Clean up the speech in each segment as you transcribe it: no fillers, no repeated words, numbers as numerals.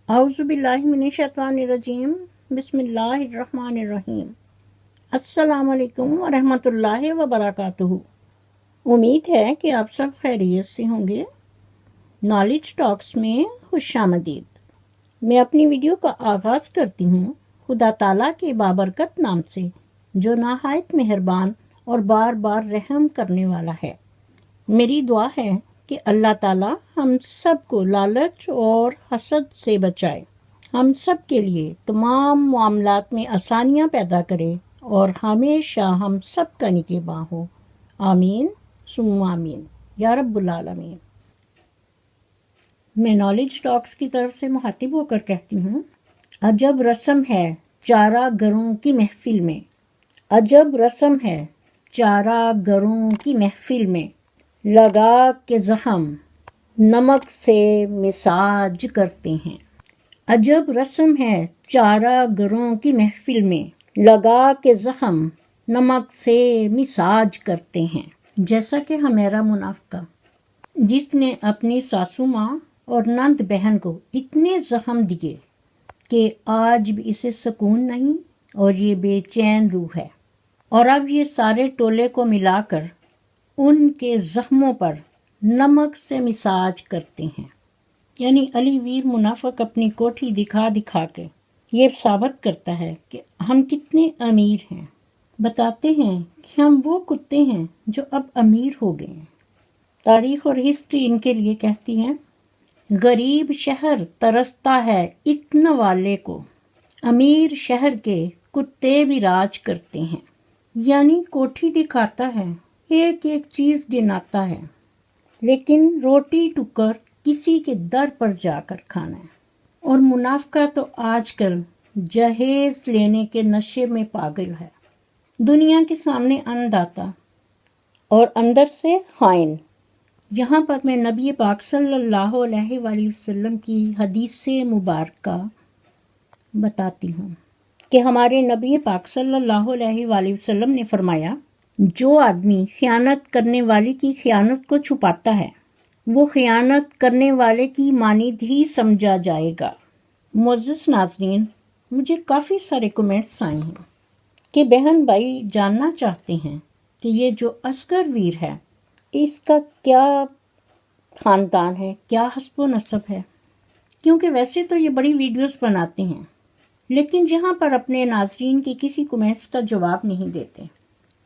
اعوذ باللہ من الشیطان الرجیم بسم اللہ الرحمن الرحیم السلام علیکم ورحمۃ اللہ وبرکاتہ۔ امید ہے کہ آپ سب خیریت سے ہوں گے۔ نالج ٹاکس میں خوش آمدید۔ میں اپنی ویڈیو کا آغاز کرتی ہوں خدا تعالیٰ کے بابرکت نام سے جو نہایت مہربان اور بار بار رحم کرنے والا ہے۔ میری دعا ہے کہ اللہ تعالیٰ ہم سب کو لالچ اور حسد سے بچائے، ہم سب کے لیے تمام معاملات میں آسانیاں پیدا کرے اور ہمیشہ ہم سب کا نگہباں ہو۔ آمین ثم آمین یا رب العالمین۔ میں نالج ٹاکس کی طرف سے مخاطب ہو کر کہتی ہوں، عجب رسم ہے چارہ گروں کی محفل میں، عجب رسم ہے چارہ گروں کی محفل میں، لگا کے زخم نمک سے مساج کرتے ہیں۔ عجب رسم ہے چارہ گروں کی محفل میں، لگا کے زخم نمک سے مساج کرتے ہیں۔ جیسا کہ حمیرہ منافقہ جس نے اپنی ساسو ماں اور نند بہن کو اتنے زخم دیے کہ آج بھی اسے سکون نہیں اور یہ بے چین روح ہے، اور اب یہ سارے ٹولے کو ملا کر ان کے زخموں پر نمک سے مساج کرتے ہیں۔ یعنی علی ویر منافق اپنی کوٹھی دکھا دکھا کے یہ ثابت کرتا ہے کہ ہم کتنے امیر ہیں۔ بتاتے ہیں کہ ہم وہ کتے ہیں جو اب امیر ہو گئے ہیں۔ تاریخ اور ہسٹری ان کے لیے کہتی ہے، غریب شہر ترستا ہے ایک نوالے کو، امیر شہر کے کتے بھی راج کرتے ہیں۔ یعنی کوٹھی دکھاتا ہے، ایک ایک چیز گناتا ہے، لیکن روٹی ٹکر کسی کے در پر جا کر کھانا ہے۔ اور منافقہ تو آج کل جہیز لینے کے نشے میں پاگل ہے، دنیا کے سامنے اندھاتا اور اندر سے خائن۔ یہاں پر میں نبی پاک صلی اللہ علیہ وآلہ وسلم کی حدیث مبارکہ بتاتی ہوں کہ ہمارے نبی پاک صلی اللہ علیہ وآلہ وسلم نے فرمایا، جو آدمی خیانت کرنے والے کی خیانت کو چھپاتا ہے وہ خیانت کرنے والے کی مانند ہی سمجھا جائے گا۔ معزز ناظرین، مجھے کافی سارے کمنٹس آئے ہیں کہ بہن بھائی جاننا چاہتے ہیں کہ یہ جو اصغر ویر ہے اس کا کیا خاندان ہے، کیا حسب و نسب ہے، کیونکہ ویسے تو یہ بڑی ویڈیوز بناتے ہیں لیکن یہاں پر اپنے ناظرین کے کسی کمنٹس کا جواب نہیں دیتے،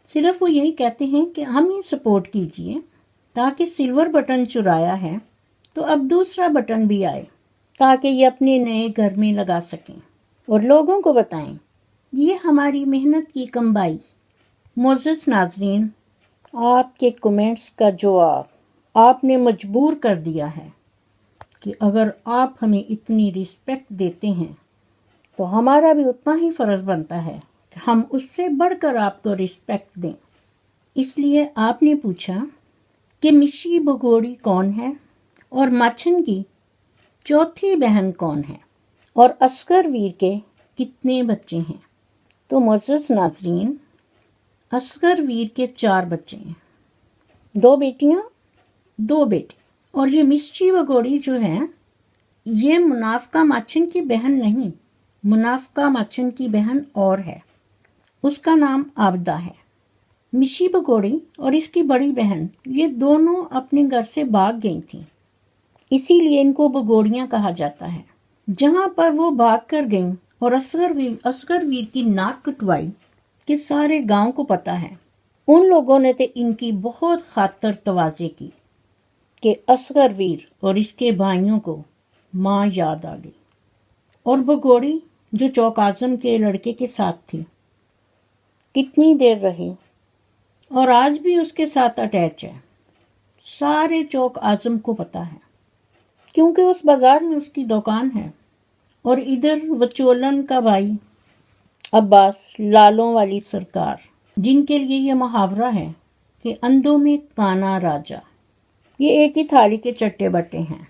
صرف وہ یہی کہتے ہیں کہ ہمیں سپورٹ کیجئے تاکہ سلور بٹن چرایا ہے تو اب دوسرا بٹن بھی آئے تاکہ یہ اپنے نئے گھر میں لگا سکیں اور لوگوں کو بتائیں یہ ہماری محنت کی کمائی۔ معزز ناظرین، آپ کے کمنٹس کا جواب آپ نے مجبور کر دیا ہے کہ اگر آپ ہمیں اتنی رسپیکٹ دیتے ہیں تو ہمارا بھی اتنا ہی فرض بنتا ہے کہ ہم اس سے بڑھ کر آپ کو رسپیکٹ دیں۔ اس لیے آپ نے پوچھا کہ مشی بگوڑی کون ہے اور ماچھن کی چوتھی بہن کون ہے اور اصغر ویر کے کتنے بچے ہیں؟ تو معزز ناظرین، اصغر ویر کے 4 بچے ہیں، 2 بیٹیاں 2 بیٹے، اور یہ مشی بگوڑی جو ہے یہ منافقہ ماچھن کی بہن نہیں، منافقہ ماچھن کی بہن اور ہے، اس کا نام عابدہ ہے۔ مشی بگوڑی اور اس کی بڑی بہن یہ دونوں اپنے گھر سے بھاگ گئی تھیں، اسی لیے ان کو بگوڑیاں کہا جاتا ہے۔ جہاں پر وہ بھاگ کر گئیں اور اصغر ویر کی ناک کٹوائی کہ سارے گاؤں کو پتا ہے، ان لوگوں نے تو ان کی بہت خاطر تواضع کی کہ اصغر ویر اور اس کے بھائیوں کو ماں یاد آ گئی، اور بگوڑی جو چوک اعظم کے لڑکے کے ساتھ تھی کتنی دیر رہی اور آج بھی اس کے ساتھ اٹیچ ہے، سارے چوک اعظم کو پتا ہے کیونکہ اس بازار میں اس کی دکان ہے۔ اور ادھر وچولن کا بھائی عباس لالوں والی سرکار، جن کے لیے یہ محاورہ ہے کہ اندھوں میں کانا راجا، یہ ایک ہی تھالی کے چٹے بٹے ہیں۔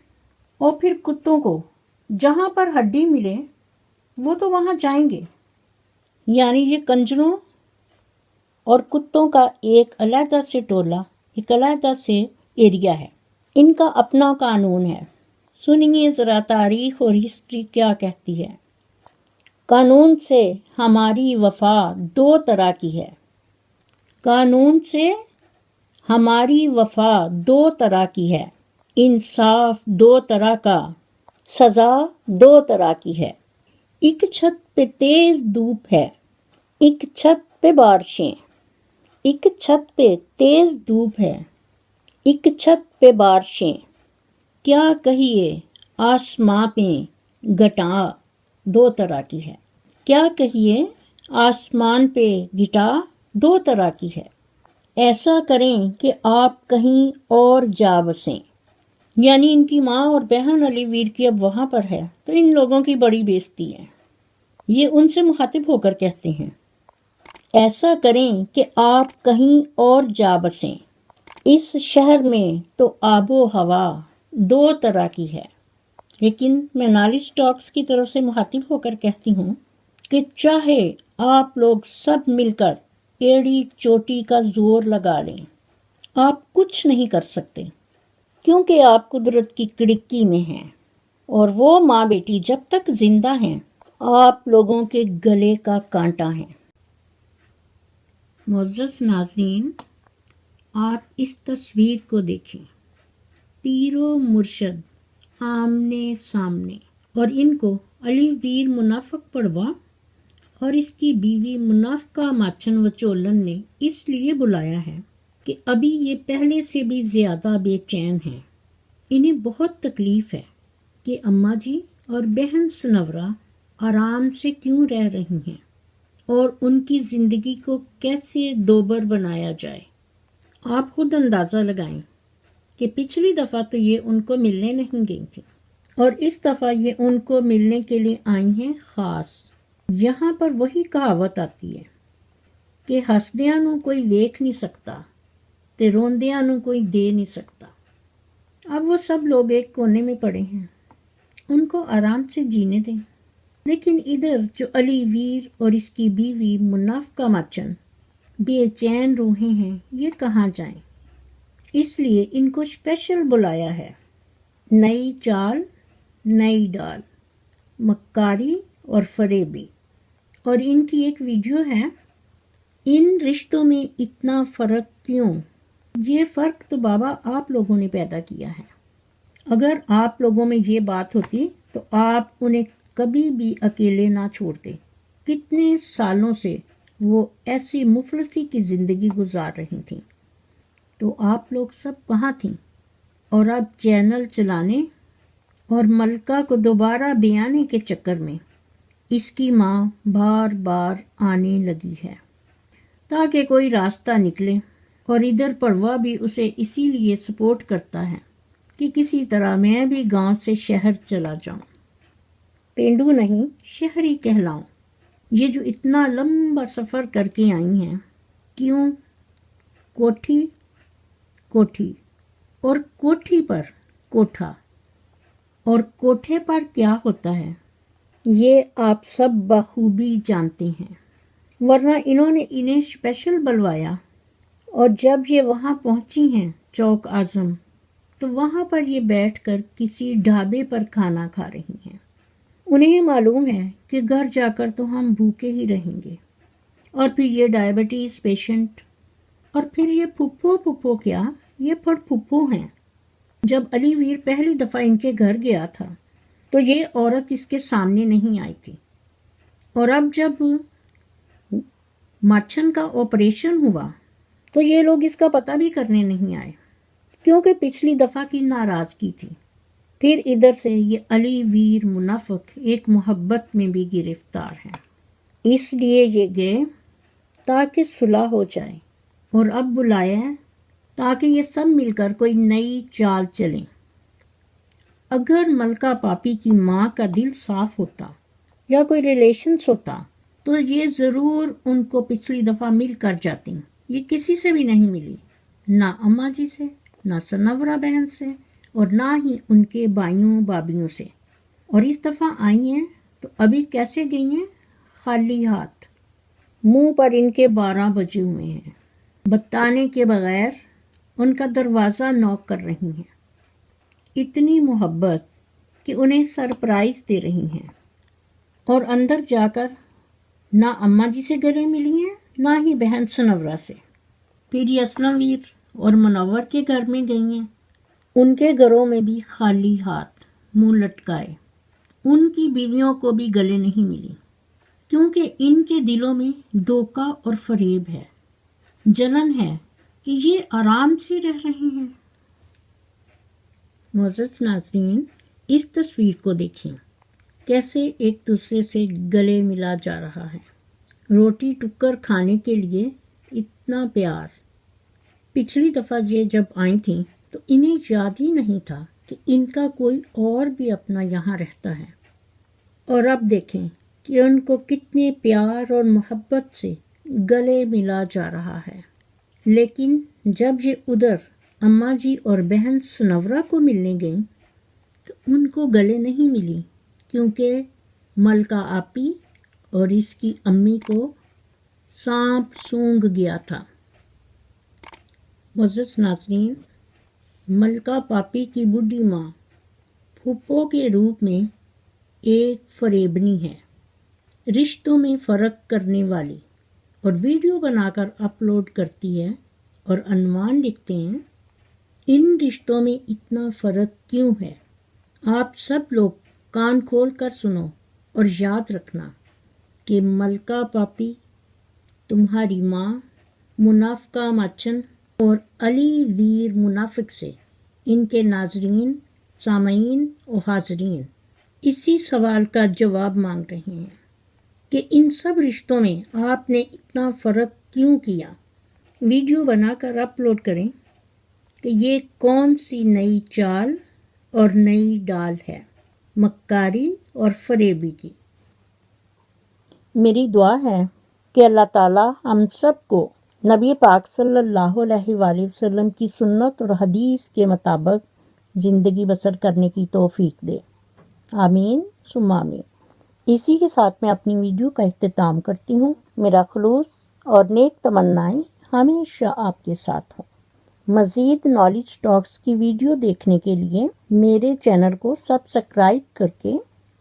اور پھر کتوں کو جہاں پر ہڈی ملے وہ تو وہاں جائیں گے، یعنی یہ کنجروں اور کتوں کا ایک علیحدہ سے ٹولہ، ایک علیحدہ سے ایریا ہے، ان کا اپنا قانون ہے، سنیے ذرا تاریخ اور ہسٹری کیا کہتی ہے۔ قانون سے ہماری وفا دو طرح کی ہے۔ قانون سے ہماری وفا دو طرح کی ہے، انصاف دو طرح کا، سزا دو طرح کی ہے۔ ایک چھت پہ تیز دھوپ ہے، ایک چھت پہ بارشیں، ایک چھت پہ تیز دھوپ ہے، ایک چھت پہ بارشیں، کیا کہیے آسماں پہ گھٹا دو طرح کی ہے۔ کیا کہیے آسمان پہ گھٹا دو طرح کی ہے۔ ایسا کریں کہ آپ کہیں اور جا بسیں، یعنی ان کی ماں اور بہن علی ویر کی اب وہاں پر ہے تو ان لوگوں کی بڑی بےزتی ہے۔ یہ ان سے مخاطب ہو کر کہتے ہیں، ایسا کریں کہ آپ کہیں اور جا بسیں، اس شہر میں تو آب و ہوا دو طرح کی ہے۔ لیکن میں نالی سٹاکس کی طرف سے مخاطب ہو کر کہتی ہوں کہ چاہے آپ لوگ سب مل کر ایڑی چوٹی کا زور لگا لیں، آپ کچھ نہیں کر سکتے، کیونکہ آپ قدرت کی کڑکی میں ہیں اور وہ ماں بیٹی جب تک زندہ ہیں آپ لوگوں کے گلے کا کانٹا ہیں۔ معزز ناظرین، آپ اس تصویر کو دیکھیں، پیر و مرشد آمنے سامنے، اور ان کو علی ویر منافق پڑوا اور اس کی بیوی منافقہ ماچن وچولن نے اس لیے بلایا ہے کہ ابھی یہ پہلے سے بھی زیادہ بے چین ہیں۔ انہیں بہت تکلیف ہے کہ اماں جی اور بہن سنورا آرام سے کیوں رہ رہی ہیں اور ان کی زندگی کو کیسے دوبر بنایا جائے۔ آپ خود اندازہ لگائیں کہ پچھلی دفعہ تو یہ ان کو ملنے نہیں گئی تھی اور اس دفعہ یہ ان کو ملنے کے لیے آئی ہیں خاص۔ یہاں پر وہی کہاوت آتی ہے کہ ہسدیاں نو کوئی ویکھ نہیں سکتا تے روندیاں نو کوئی دے نہیں سکتا۔ اب وہ سب لوگ ایک کونے میں پڑے ہیں، ان کو آرام سے جینے دیں۔ لیکن ادھر جو علی ویر اور اس کی بیوی منافقہ ماچن بے چین روحیں ہیں، یہ کہاں جائیں؟ اس لیے ان کو اسپیشل بلایا ہے۔ نئی چال نئی ڈال، مکاری اور فریبی۔ اور ان کی ایک ویڈیو ہے، ان رشتوں میں اتنا فرق کیوں؟ یہ فرق تو بابا آپ لوگوں نے پیدا کیا ہے۔ اگر آپ لوگوں میں یہ بات ہوتی تو آپ انہیں کبھی بھی اکیلے نہ چھوڑتے۔ کتنے سالوں سے وہ ایسی مفلسی کی زندگی گزار رہی تھیں، تو آپ لوگ سب کہاں تھیں؟ اور اب چینل چلانے اور ملکہ کو دوبارہ بیانے کے چکر میں اس کی ماں بار بار آنے لگی ہے تاکہ کوئی راستہ نکلے، اور ادھر پڑوا بھی اسے اسی لیے سپورٹ کرتا ہے کہ کسی طرح میں بھی گاؤں سے شہر چلا جاؤں، پینڈو نہیں شہری کہلاؤں۔ یہ جو اتنا لمبا سفر کر کے آئی ہیں، کیوں؟ کوٹھی کوٹھی اور کوٹھی پر کوٹھا، اور کوٹھے پر کیا ہوتا ہے یہ آپ سب بخوبی جانتے ہیں، ورنہ انہوں نے انہیں اسپیشل بلوایا۔ اور جب یہ وہاں پہنچی ہیں چوک اعظم، تو وہاں پر یہ بیٹھ کر کسی ڈھابے پر کھانا کھا رہی ہیں۔ انہیں معلوم ہے کہ گھر جا کر تو ہم بھوکے ہی رہیں گے، اور پھر یہ ڈائبٹیز پیشنٹ، اور پھر یہ پھپھو کیا، یہ پھڑ پھپھو ہیں۔ جب علی ویر پہلی دفعہ ان کے گھر گیا تھا تو یہ عورت اس کے سامنے نہیں آئی تھی، اور اب جب ماچن کا آپریشن ہوا تو یہ لوگ اس کا پتہ بھی کرنے نہیں آئے، کیونکہ پچھلی دفعہ کی ناراضگی تھی۔ پھر ادھر سے یہ علی ویر منافق ایک محبت میں بھی گرفتار ہیں، اس لیے یہ گئے تاکہ صلح ہو جائے، اور اب بلایا ہے تاکہ یہ سب مل کر کوئی نئی چال چلیں۔ اگر ملکہ پاپی کی ماں کا دل صاف ہوتا یا کوئی ریلیشنز ہوتا تو یہ ضرور ان کو پچھلی دفعہ مل کر جاتی۔ یہ کسی سے بھی نہیں ملی، نہ اماں جی سے، نہ سنورا بہن سے، اور نہ ہی ان کے بھائیوں بابیوں سے۔ اور اس دفعہ آئی ہیں تو ابھی کیسے گئی ہیں؟ خالی ہاتھ، منہ پر ان کے 12 بجے ہوئے ہیں، بتانے کے بغیر ان کا دروازہ نوک کر رہی ہیں۔ اتنی محبت کہ انہیں سرپرائز دے رہی ہیں، اور اندر جا کر نہ اماں جی سے گلے ملی ہیں نہ ہی بہن سنورا سے۔ پھر یہ اسلم ویر اور منور کے گھر میں گئی ہیں، ان کے گھروں میں بھی خالی ہاتھ منہ لٹکائے۔ ان کی بیویوں کو بھی گلے نہیں ملی، کیونکہ ان کے دلوں میں دھوکہ اور فریب ہے، جلن ہے کہ یہ آرام سے رہ رہے ہیں۔ معزز ناظرین، اس تصویر کو دیکھیں، کیسے ایک دوسرے سے گلے ملا جا رہا ہے، روٹی ٹکر کھانے کے لیے اتنا پیار۔ پچھلی دفعہ یہ جب آئی تھیں تو انہیں یاد ہی نہیں تھا کہ ان کا کوئی اور بھی اپنا یہاں رہتا ہے، اور اب دیکھیں کہ ان کو کتنے پیار اور محبت سے گلے ملا جا رہا ہے۔ لیکن جب یہ ادھر اماں جی اور بہن سنورا کو ملنے گئیں تو ان کو گلے نہیں ملی، کیونکہ ملکہ آپی اور اس کی امی کو سانپ سونگھ گیا تھا۔ معزز ناظرین، ملکہ پاپی کی بڈھی ماں پھپھو کے روپ میں ایک فریبنی ہے، رشتوں میں فرق کرنے والی، اور ویڈیو بنا کر اپلوڈ کرتی ہے اور عنوان لکھتے ہیں، ان رشتوں میں اتنا فرق کیوں ہے؟ آپ سب لوگ کان کھول کر سنو اور یاد رکھنا کہ ملکہ پاپی، تمہاری ماں منافقہ ماچن اور علی ویر منافق سے ان کے ناظرین، سامعین و حاضرین اسی سوال کا جواب مانگ رہے ہیں کہ ان سب رشتوں میں آپ نے اتنا فرق کیوں کیا؟ ویڈیو بنا کر اپلوڈ کریں کہ یہ کون سی نئی چال اور نئی ڈال ہے مکاری اور فریبی کی۔ میری دعا ہے کہ اللہ تعالیٰ ہم سب کو نبی پاک صلی اللہ علیہ وآلہ وسلم کی سنت اور حدیث کے مطابق زندگی بسر کرنے کی توفیق دے، آمین ثم آمین۔ اسی کے ساتھ میں اپنی ویڈیو کا اختتام کرتی ہوں۔ میرا خلوص اور نیک تمنائیں ہمیشہ آپ کے ساتھ ہوں۔ مزید نالج ٹاکس کی ویڈیو دیکھنے کے لیے میرے چینل کو سبسکرائب کر کے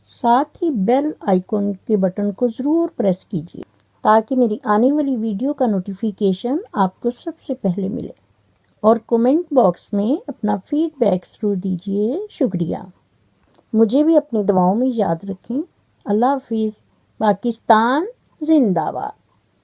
ساتھ ہی بیل آئیکن کے بٹن کو ضرور پریس کیجیے تاکہ میری آنے والی ویڈیو کا نوٹیفیکیشن آپ کو سب سے پہلے ملے، اور کومنٹ باکس میں اپنا فیڈ بیک ضرور دیجیے۔ شکریہ۔ مجھے بھی اپنی دعاؤں میں یاد رکھیں۔ اللہ حافظ۔ پاکستان زندہ باد۔